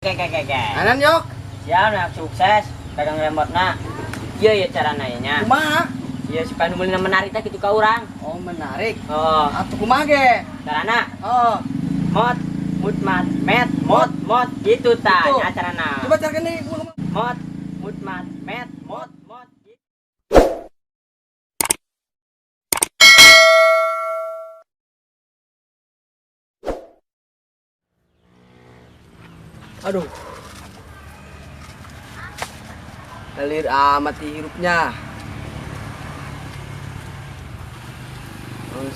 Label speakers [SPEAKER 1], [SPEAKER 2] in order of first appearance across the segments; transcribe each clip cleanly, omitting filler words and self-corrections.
[SPEAKER 1] Oke.
[SPEAKER 2] Anan yok.
[SPEAKER 1] Siap nak sukses pegang remote nak. Iya ya cara nanya.
[SPEAKER 2] Kumaha?
[SPEAKER 1] Iya supaya numulin menarik teh gitu ka urang.
[SPEAKER 2] Oh menarik.
[SPEAKER 1] Oh,
[SPEAKER 2] Atuh kumaha ge?
[SPEAKER 1] carana
[SPEAKER 2] Oh.
[SPEAKER 1] mot mutmat met mot gitu ta
[SPEAKER 2] Gitu.
[SPEAKER 1] nya carana.
[SPEAKER 2] Coba carikan nih.
[SPEAKER 1] Mot mutmat met mot gitu.
[SPEAKER 2] Aduh. Lelir amat hirupnya.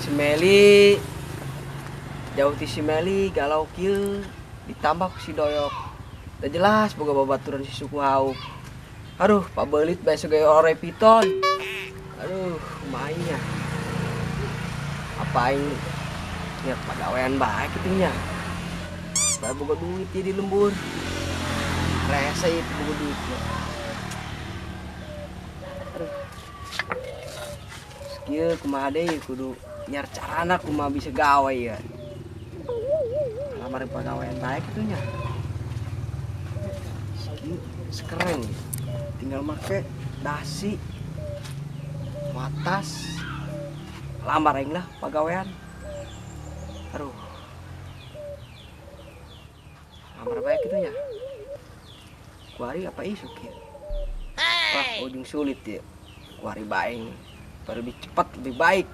[SPEAKER 2] Si Meli jauh ti si Meli galau kieu ditambah si Doyok. Udah jelas boga babaturan si suku hauk. Aduh, Pak Belit bae sebagai ore piton. Aduh, mainnya. Apain niat pagawean bae kitu nya. Bae boga duit ieu di lembur. Rese itu boga duit. Kieu kumaha deui kudu nyar carana kumaha bisa gawe ya. Lamar pagawean baik itu nya. Sekarang tinggal make dasi matas lamar aing lah pagawean. Aduh. Lamar baik itu nya. Kuari apa isuk ya? Wah, ujung sulit ya. Kuari baik. Lebih cepat, lebih baik.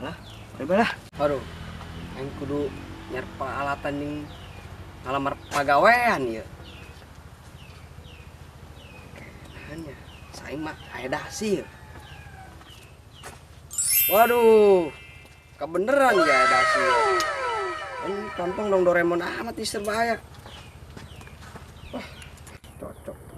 [SPEAKER 2] Alah, lah. Aduh, yang kudu nyar peralatan nih ngalamar pagawean ya. Hanya, saya mah aya dasi ya. Waduh, kebeneran ya dasi ya. Ini gampang dong Doraemon amat nih serbaya. Wah, cocok.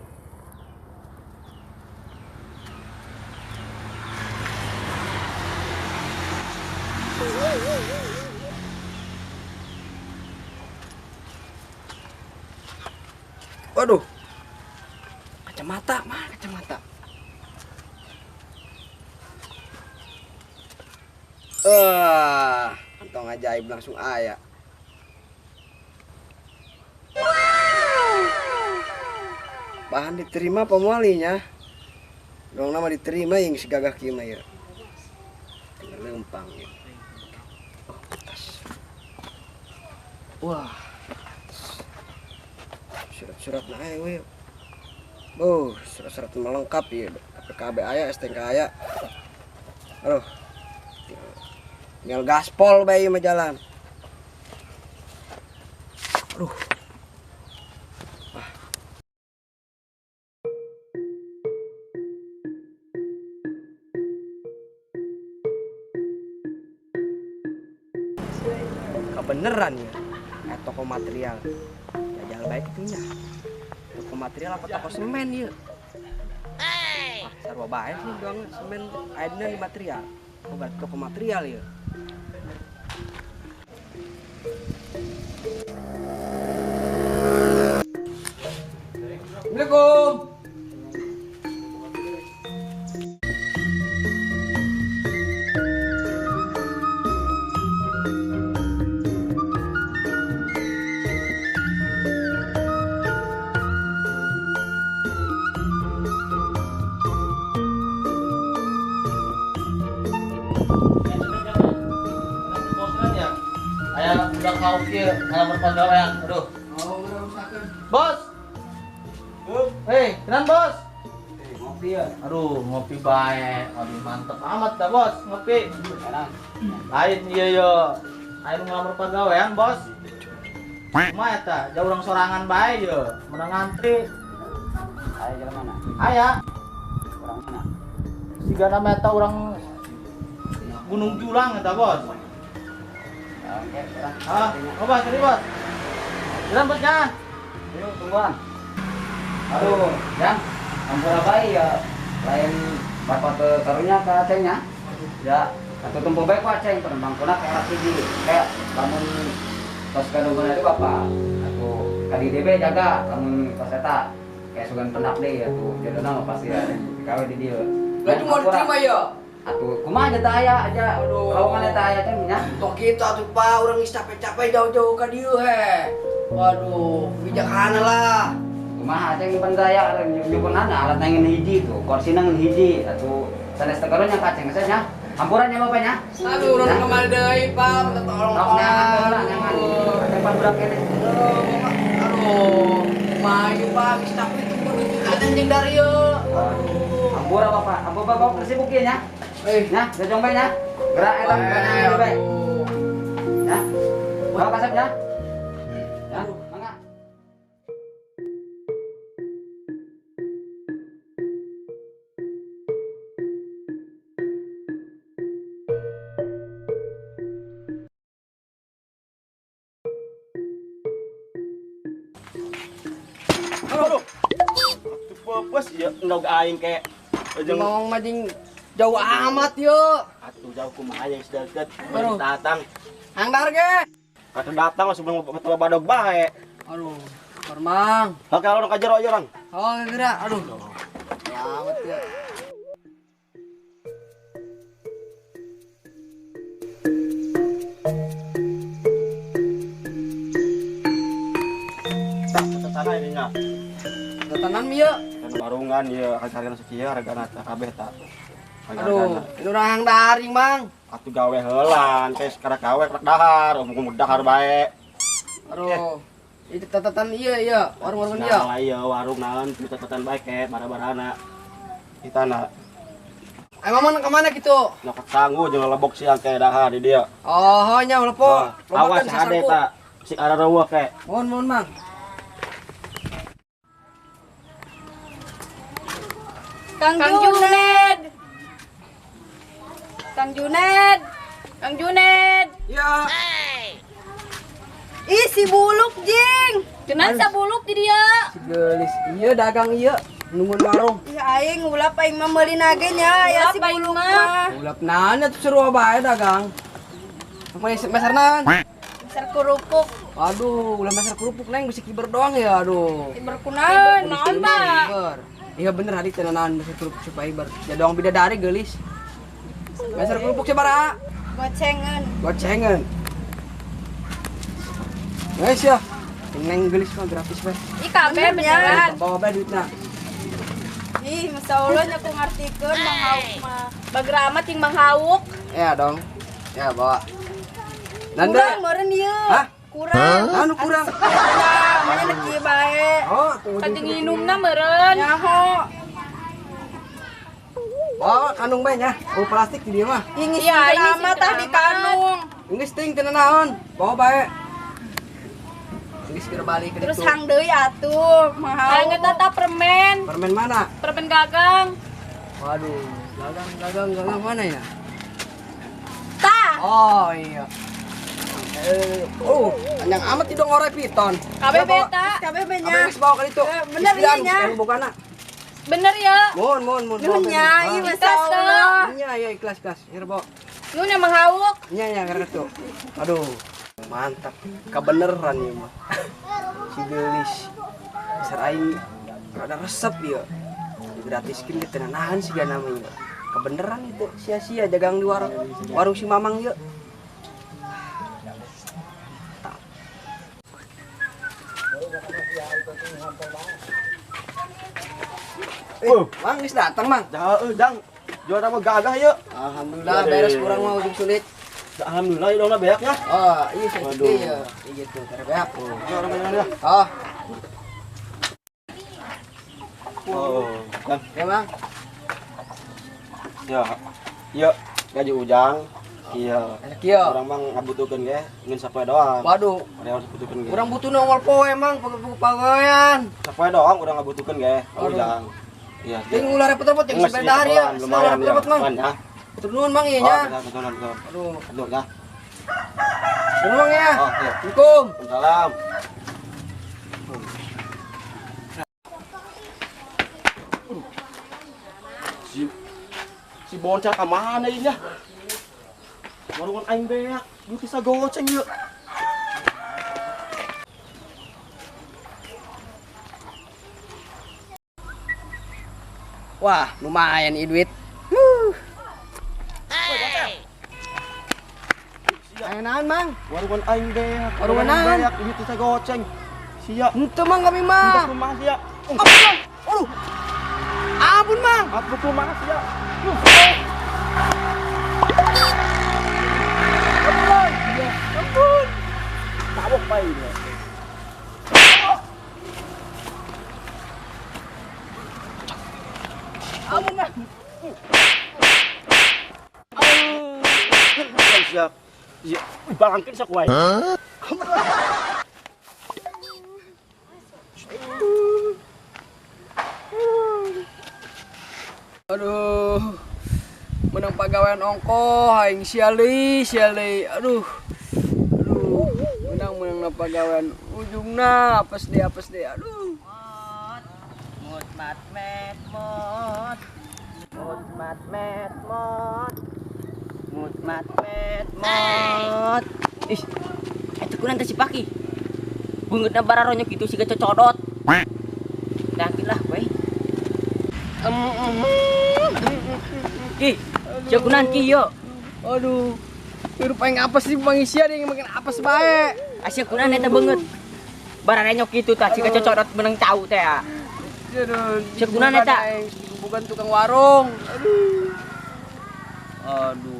[SPEAKER 2] Waduh, kacamata, mana kacamata? Kantong ajaib langsung aya. Bahan diterima pemualinya. Dong nama diterima yang segagah kieu mah ya. Tinggal lempang ya. Wah, surat-surat naik we. Oh, surat-surat melengkap ya. PKB aya, STNK aya. Aduh, tinggal gaspol bayi mah jalan. Aduh. Wah. Kebeneran ya. Toko material jajal baik itunya. Toko material apa toko semen ya? Sarwa baik sih doang semen ayeuna di material. Bukan toko material ya. Assalamualaikum.
[SPEAKER 3] Aya budak hauk ieu ngalamar pagawean. Aduh.
[SPEAKER 2] Oh, udah usahakan.
[SPEAKER 3] Bos. Hei, kenan bos.
[SPEAKER 2] Ngopi ya.
[SPEAKER 3] Aduh, ngopi bae. Aduh, mantep amat dah bos, ngopi.
[SPEAKER 2] Sekarang.
[SPEAKER 3] Lain ieu yo. Aya ngalamar pagawean, bos. Kumaha eta? Jauh urang sorangan bae ieu. Menang ngantri.
[SPEAKER 2] Aya jalan mana?
[SPEAKER 3] Aya.
[SPEAKER 2] Orang mana?
[SPEAKER 3] 3 meta urang Gunung Julang eta, bos.
[SPEAKER 2] Oke, sekarang.
[SPEAKER 3] Oh, bos, tadi bos. Jalan bosnya.
[SPEAKER 2] Yuk, tungguan. Aduh, Jang, ampura bayi ya. Lain bapak ke karunya ke acehnya. Ya, atau tempo baik ku aceh penembang kuna ke arah sini. Kayak bangun pas kadungan itu bapak. Aku KDDB jaga bangun pas eta. Kayak sugan pendak deh atuh jodohna mah pasti ya. Kawe di dieu.
[SPEAKER 4] Lagi mau diterima ya?
[SPEAKER 2] Atuh kumaha nya teh aya aja.
[SPEAKER 4] Aduh.
[SPEAKER 2] Lowongan eta aya teh nya.
[SPEAKER 4] Tok kita tuh Pak, orang geus capek-capek jauh-jauh ka dieu he. Waduh, bijaksana lah.
[SPEAKER 2] Kumaha ceng nyimpen gaya nyimpen alat nangin hiji tuh, kursi nangin hiji atuh sanes tegaronya kaceng saja. Ampurannya bapaknya.
[SPEAKER 4] Aduh, udah kemana deui, Pak? Minta tolong,
[SPEAKER 2] Sok
[SPEAKER 4] Pak.
[SPEAKER 2] nyangan, nyangan. Ceng pan budak kene.
[SPEAKER 4] Aduh, mayu, Pak. Bisa tapi itu kudu anjing dari yo.
[SPEAKER 2] Ampura bapak, ampura bapak kesibuk ieu nya. Nya, jajong bae nya. Gerak eta nyangan bae. Ya. Bawa kasep nya. Ya, mangga.
[SPEAKER 5] Aduh. Pepes ya endog aing ke.
[SPEAKER 4] Ngomong mading jauh amat yo.
[SPEAKER 5] Atuh jauh kumaha yang sedeket.
[SPEAKER 4] Aduh.
[SPEAKER 5] Datang.
[SPEAKER 4] Handar ge.
[SPEAKER 5] Kata datang langsung betul badog bae.
[SPEAKER 4] Aduh, Parmang.
[SPEAKER 5] Oke, kalau nak ajar aja orang.
[SPEAKER 4] Oh, gerak. Aduh. Amat ya.
[SPEAKER 5] Tak, sana ini nya.
[SPEAKER 4] Datanan mi yo.
[SPEAKER 5] Kan barungan ya harga sekieu harga nata kabeh tak.
[SPEAKER 4] Aduh, ini orang daring, Bang.
[SPEAKER 5] Atuh gawe heulan, teh sekarang gawe rek dahar, umum dahar bae.
[SPEAKER 4] Aduh. Itu catatan iya, warung-warung iya.
[SPEAKER 5] Nah, iya warung naon catatan bae ke bara-barana. Kita nak
[SPEAKER 4] Mamang kemana gitu?
[SPEAKER 5] nyokat sanggu jeung lebok siang ke dahar di dia.
[SPEAKER 4] Oh, nya lepo.
[SPEAKER 5] Awas ade tak si ara reueuh ke.
[SPEAKER 4] Mohon, Mang.
[SPEAKER 6] Kang Juned. Kang Juned. Kang Juned.
[SPEAKER 4] Ya.
[SPEAKER 6] Ih, si buluk, Jing. Kenan sa buluk di dia.
[SPEAKER 4] Si gelis. Iya dagang iya. Nungguin warung.
[SPEAKER 6] Ya aing ulap aing mah meuli nage nya, ya si buluk mah.
[SPEAKER 4] Ulap nanya tuh seru bae dagang. Meser naon?
[SPEAKER 6] Besar kerupuk.
[SPEAKER 4] Aduh, ulah meser kerupuk neng bisa kiber doang ya, aduh.
[SPEAKER 6] Berkunaon, naon Pak?
[SPEAKER 4] Kiber. Iya bener hari tenanan meser kerupuk supaya iber. Jadi orang bidadari gelis. Meser kerupuk sabaraha?
[SPEAKER 6] Gocengan.
[SPEAKER 4] Gocengan. Guys ya. Neng gelis mah gratis bae.
[SPEAKER 6] Ih, kabeh beneran.
[SPEAKER 4] Bawa bae duitna.
[SPEAKER 6] Ih, masalah nya ku ngartikeun Mang Hauk mah. Bagra amat ting Mang Hauk.
[SPEAKER 4] Ya dong. Ya bawa. Nanda.
[SPEAKER 6] Kurang meureun ieu.
[SPEAKER 4] Hah?
[SPEAKER 6] Kurang.
[SPEAKER 4] Anu kurang.
[SPEAKER 6] Namanya nek ieu bae.
[SPEAKER 4] Oh, tuh.
[SPEAKER 6] Kajeng nginumna meureun. Nyaho.
[SPEAKER 4] Bawa kanung bae nya. Oh plastik di dia mah.
[SPEAKER 6] Ih, ini amat tah di kanung.
[SPEAKER 4] Geus ting teu naon. Bawa bae. Geus keur balik ke
[SPEAKER 6] Terus
[SPEAKER 4] ditu.
[SPEAKER 6] hang deui atuh, Mang Hauk. Hang eta permen.
[SPEAKER 4] Permen mana?
[SPEAKER 6] Permen gagang.
[SPEAKER 4] Waduh, gagang mana ya?
[SPEAKER 6] Tah.
[SPEAKER 4] Oh iya. Panjang amat itu ngorek piton.
[SPEAKER 6] Kabeh beta, kabeh
[SPEAKER 4] Kabeh
[SPEAKER 6] nya.
[SPEAKER 4] geus bawa ka ditu.
[SPEAKER 6] Bener
[SPEAKER 4] Istian,
[SPEAKER 6] ieu nya.
[SPEAKER 4] sekarang bukana.
[SPEAKER 6] Bener ya.
[SPEAKER 4] Mohon.
[SPEAKER 6] Nuhun nya, ieu masalah.
[SPEAKER 4] Iya, ikhlas. Hier bawa.
[SPEAKER 6] Nuhun ya Mang Hauk.
[SPEAKER 4] Iya, gara tuh. Aduh, mantap. Kebeneran ieu mah. Si gelis. Besar aing ada resep ieu. Gratiskeun ge teu nahan siga namanya. Kebeneran itu sia-sia jagang di warung si Mamang ieu. Mang geus datang, Mang.
[SPEAKER 5] Jang. Jual nama gagah yuk.
[SPEAKER 4] Alhamdulillah beres kurang mau ujung sulit.
[SPEAKER 5] Alhamdulillah itu lah beaknya.
[SPEAKER 4] Oh, iya saya
[SPEAKER 5] Waduh.
[SPEAKER 4] iya. Iya gitu, karena beak.
[SPEAKER 5] Orang mana?
[SPEAKER 4] Oh,
[SPEAKER 5] Oh, Bang.
[SPEAKER 4] ya, Mang.
[SPEAKER 5] Ya. Yuk, gaji ujang. Iya.
[SPEAKER 4] Kieu.
[SPEAKER 5] Orang mang ngabutukeun ge, ngeun sapoe doang.
[SPEAKER 4] Waduh,
[SPEAKER 5] Orang ngabutukeun ge.
[SPEAKER 4] urang butuh nongol poe, Mang, pagawean.
[SPEAKER 5] Sapoe doang urang ngabutukeun ge,
[SPEAKER 4] Aduh.
[SPEAKER 5] ujang. Iya.
[SPEAKER 4] Ting ulah repot-repot yang
[SPEAKER 5] Nges,
[SPEAKER 4] sepeda hari ya.
[SPEAKER 5] lumayan,
[SPEAKER 4] Lumayan repot, Mang.
[SPEAKER 5] lumayan, ya.
[SPEAKER 4] Turun, Mang, iya
[SPEAKER 5] Oh,
[SPEAKER 4] nya.
[SPEAKER 5] betul.
[SPEAKER 4] Aduh,
[SPEAKER 5] Aduh, ya.
[SPEAKER 4] turun, Mang ya.
[SPEAKER 5] Oh, iya.
[SPEAKER 4] Assalamualaikum.
[SPEAKER 5] Salam. Si bocah ka mana ieu nya? Warungan aing beak, ieu bisa goceng ieu.
[SPEAKER 4] Wah, lumayan nih duit. Layanan mang.
[SPEAKER 5] Warungan aing beak.
[SPEAKER 4] Warungan naon?
[SPEAKER 5] beak ini teh saya goceng. Sia.
[SPEAKER 4] Henteu mang kami
[SPEAKER 5] Entas
[SPEAKER 4] mah.
[SPEAKER 5] kumaha sia.
[SPEAKER 4] Ampun. Aduh. Ampun mang.
[SPEAKER 5] Aku kumaha sia.
[SPEAKER 4] Ampun.
[SPEAKER 5] Tabok bae ini.
[SPEAKER 4] Ampun mang.
[SPEAKER 5] Siap. Iya, balangkeun sak wae.
[SPEAKER 4] Aduh. Menang pagawean ongko aing siali. Aduh. Menang pagawean ujungna apes deh. Aduh.
[SPEAKER 1] Mut mat met mot. Mut mat met mot. Mut mat met mot. Ih, itu kunan teh si Paki. Beungeutna bararonyo kitu siga cocodot. Yakin lah we. Ki, sieu kunan ki yo.
[SPEAKER 4] Aduh. Hirup aing apes sih pangisia dia makin apes bae.
[SPEAKER 1] Asia kunan eta beungeut. Bararonyo kitu tah siga cocodot menang cau teh ya.
[SPEAKER 4] Aduh.
[SPEAKER 1] Cek gunana, Cak?
[SPEAKER 4] Bukan tukang warung.
[SPEAKER 1] Aduh.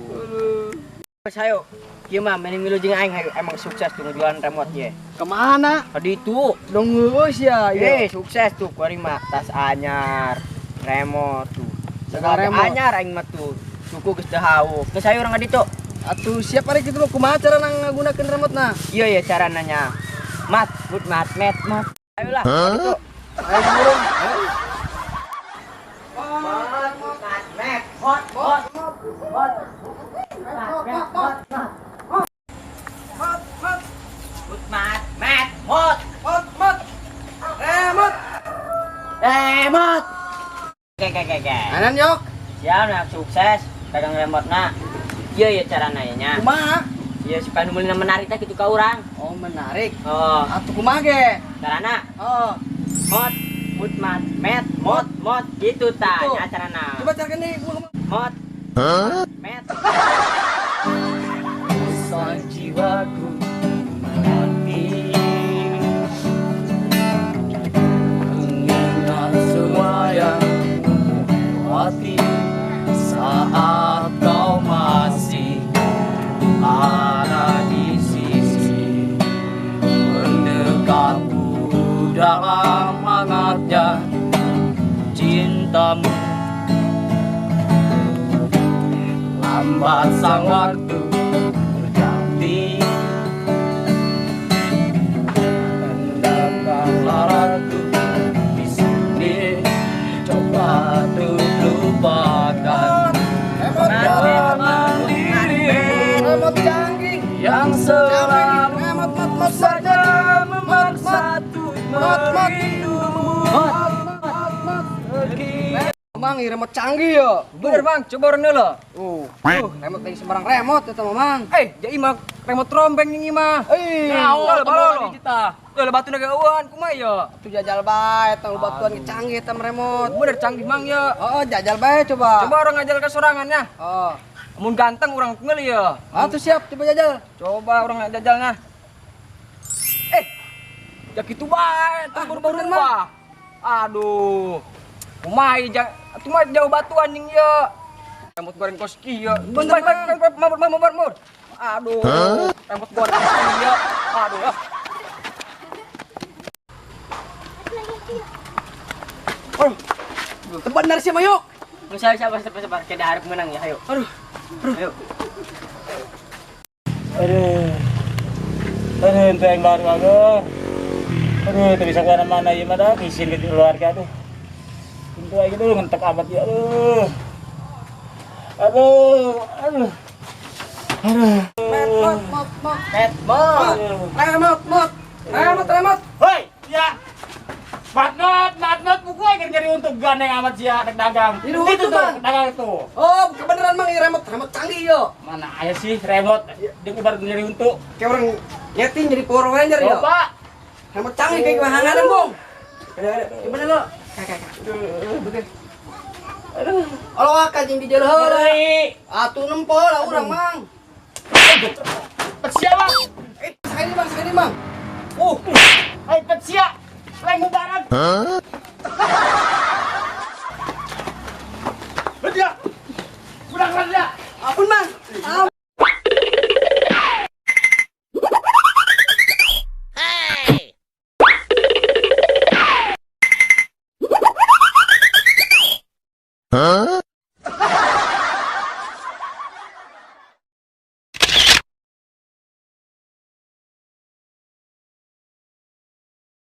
[SPEAKER 1] Pas hayo. Kieu mah meni milu jeung aing hayo emang sukses tuh jualan remote ye.
[SPEAKER 4] Kemana?
[SPEAKER 1] Tadi itu.
[SPEAKER 4] Dong geus ya.
[SPEAKER 1] Sukses tuh kuari mah tas anyar, remote tuh.
[SPEAKER 4] Segala
[SPEAKER 1] Segala
[SPEAKER 4] remote.
[SPEAKER 1] anyar aing mah tuh. Suku geus teu hauk. Geus hayo urang ditu.
[SPEAKER 4] Atuh siap ari kitu kumaha cara ngagunakeun remote na?
[SPEAKER 1] Iya ya carana nya. Mat, mut mat, met, mat. Ayolah. Ditu.
[SPEAKER 4] Ayo burung.
[SPEAKER 1] Mat, mat, met, mot, mot. Mot. Mut mat, met, mot.
[SPEAKER 4] Remote.
[SPEAKER 1] Remote. Oke.
[SPEAKER 4] Anan yok.
[SPEAKER 1] Siap nak sukses pegang remote na. Iya ya carana nya.
[SPEAKER 4] Kumaha?
[SPEAKER 1] Iya supaya numulina menarik teh kitu ka urang.
[SPEAKER 4] Oh menarik.
[SPEAKER 1] Oh,
[SPEAKER 4] Atuh kumaha ge?
[SPEAKER 1] carana
[SPEAKER 4] Oh.
[SPEAKER 1] mot, mut mat, met, mot, mot gitu tah
[SPEAKER 4] Gitu.
[SPEAKER 1] nya carana.
[SPEAKER 4] Coba carikan nih burung.
[SPEAKER 1] Mot. Met. Sang jiwaku mati. Mengingat semua yang hati saat kau masih ada di sisi mendekatku dalam hangatnya cintamu. Lambat sang waktu berganti, hendaklah ratu di sini coba untuk lupakan
[SPEAKER 4] Remote canggih.
[SPEAKER 1] yang selalu
[SPEAKER 4] Remote
[SPEAKER 1] saja memaksa untuk merindumu.
[SPEAKER 4] Mang, remote canggih ya.
[SPEAKER 1] Bener bang, coba orang dulu.
[SPEAKER 4] Remote yang sembarang remote itu Mang.
[SPEAKER 1] Jadi mah remote trompeng ini mah.
[SPEAKER 4] Nah,
[SPEAKER 1] balon kita. Tuh batu naga eueuan kumaha ya?
[SPEAKER 4] Itu jajal bae, tang batuan canggih tam remote.
[SPEAKER 1] Bener canggih mang ya.
[SPEAKER 4] Oh, jajal bae coba.
[SPEAKER 1] Coba orang ngajal ke sorangannya.
[SPEAKER 4] Oh.
[SPEAKER 1] Mun ganteng orang ngeuli ya.
[SPEAKER 4] Atuh siap, coba jajal.
[SPEAKER 1] Coba orang jajalnya. Ya kitu bae, teu buru-buru mah. Aduh. Kumaha ieu atuh mah jauh batuan jeung ieu. Rambut goreng koski ya.
[SPEAKER 4] Bener,
[SPEAKER 1] Mabur. Aduh. Rambut goreng koski ya. Aduh.
[SPEAKER 4] Bener sih Mayuk.
[SPEAKER 1] Sabar. Kita harus menang ya, ayo. Ayo.
[SPEAKER 3] Aduh, ente yang baru agar. Aduh, itu bisa kemana mana ya, mana isin gitu keluarga tuh. Pintu aja dulu ngentek amat ya, aduh.
[SPEAKER 4] Remote.
[SPEAKER 3] Hoi, ya. Matnot, buku aja nyari untuk gandeng amat sih ya, dagang.
[SPEAKER 4] Itu tuh, Bang.
[SPEAKER 3] Dagang itu.
[SPEAKER 4] Oh, kebeneran Mang, remote canggih yo.
[SPEAKER 3] Mana aja sih remote, dia ibarat nyari untuk.
[SPEAKER 4] Kayak orang nyeting jadi Power Ranger yo.
[SPEAKER 3] Coba.
[SPEAKER 4] Remote canggih kayak gimana hangaran, Bung? Gimana lo? Kakak. Aduh. Kalau akan yang di jalan heula. Atuh nempol lah urang, Mang.